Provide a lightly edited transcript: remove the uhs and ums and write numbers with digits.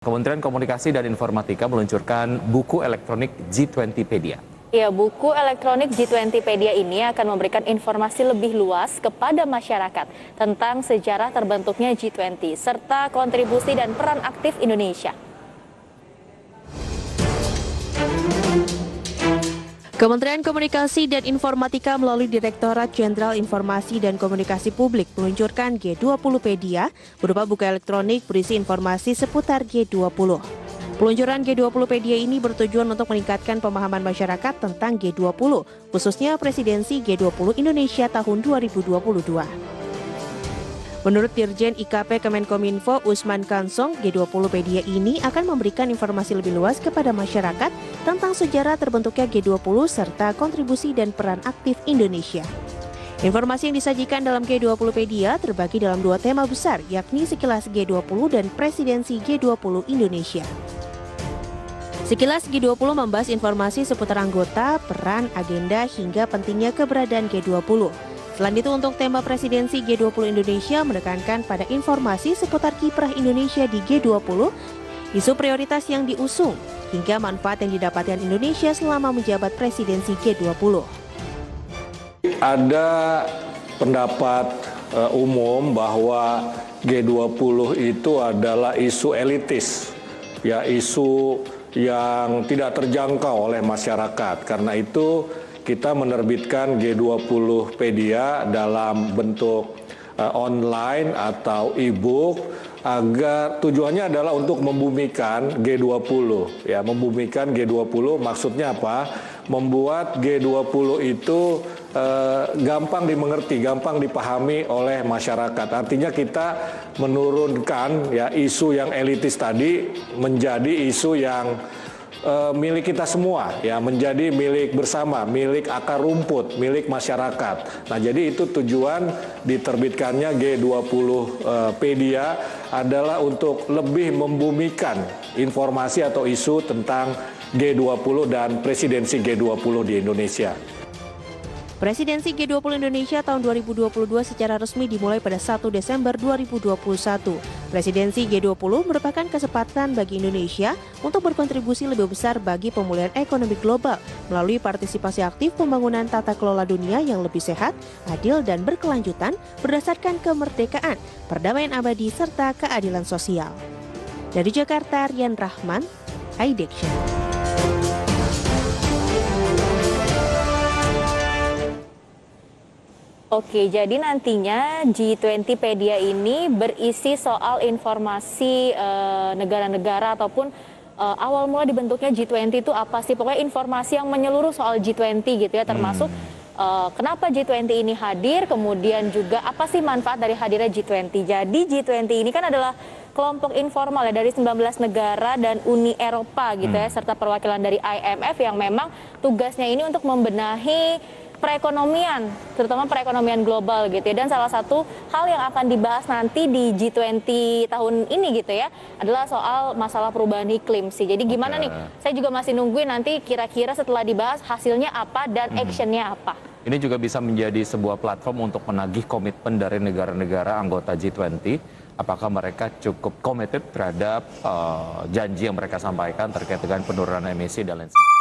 Kementerian Komunikasi dan Informatika meluncurkan buku elektronik G20pedia. Ya, buku elektronik G20pedia ini akan memberikan informasi lebih luas kepada masyarakat tentang sejarah terbentuknya G20 serta kontribusi dan peran aktif Indonesia. Kementerian Komunikasi dan Informatika melalui Direktorat Jenderal Informasi dan Komunikasi Publik meluncurkan G20pedia berupa buku elektronik berisi informasi seputar G20. Peluncuran G20pedia ini bertujuan untuk meningkatkan pemahaman masyarakat tentang G20, khususnya presidensi G20 Indonesia tahun 2022. Menurut Dirjen IKP Kemenkominfo Usman Kansong, G20pedia ini akan memberikan informasi lebih luas kepada masyarakat tentang sejarah terbentuknya G20 serta kontribusi dan peran aktif Indonesia. Informasi yang disajikan dalam G20pedia terbagi dalam dua tema besar, yakni sekilas G20 dan presidensi G20 Indonesia. Sekilas G20 membahas informasi seputar anggota, peran, agenda, hingga pentingnya keberadaan G20. Selain itu, untuk tema presidensi G20 Indonesia menekankan pada informasi seputar kiprah Indonesia di G20, isu prioritas yang diusung, hingga manfaat yang didapatkan Indonesia selama menjabat presidensi G20. Ada pendapat umum bahwa G20 itu adalah isu elitis, ya, isu yang tidak terjangkau oleh masyarakat. Karena itu kita menerbitkan G20pedia dalam bentuk online atau e-book agar tujuannya adalah untuk membumikan G20. Ya, membumikan G20 maksudnya apa? Membuat G20 itu gampang dimengerti, gampang dipahami oleh masyarakat. Artinya kita menurunkan ya isu yang elitis tadi menjadi isu yang milik kita semua, ya, menjadi milik bersama, milik akar rumput, milik masyarakat. Nah, jadi itu tujuan diterbitkannya G20pedia adalah untuk lebih membumikan informasi atau isu tentang G20 dan presidensi G20 di Indonesia. Presidensi G20 Indonesia tahun 2022 secara resmi dimulai pada 1 Desember 2021. Presidensi G20 merupakan kesempatan bagi Indonesia untuk berkontribusi lebih besar bagi pemulihan ekonomi global melalui partisipasi aktif pembangunan tata kelola dunia yang lebih sehat, adil, dan berkelanjutan berdasarkan kemerdekaan, perdamaian abadi, serta keadilan sosial. Dari Jakarta, Rian Rahman, iDaction. Oke, jadi nantinya G20pedia ini berisi soal informasi negara-negara ataupun awal mula dibentuknya G20 itu apa sih? Pokoknya informasi yang menyeluruh soal G20 gitu ya, termasuk kenapa G20 ini hadir, kemudian juga apa sih manfaat dari hadirnya G20. Jadi G20 ini kan adalah kelompok informal ya dari 19 negara dan Uni Eropa gitu ya, serta perwakilan dari IMF yang memang tugasnya ini untuk membenahi perekonomian, terutama perekonomian global gitu ya. Dan salah satu hal yang akan dibahas nanti di G20 tahun ini gitu ya adalah soal masalah perubahan iklim sih. Jadi gimana nih? Saya juga masih nungguin nanti kira-kira setelah dibahas hasilnya apa dan actionnya apa. Ini juga bisa menjadi sebuah platform untuk menagih komitmen dari negara-negara anggota G20. Apakah mereka cukup committed terhadap janji yang mereka sampaikan terkait dengan penurunan emisi dan lain sebagainya.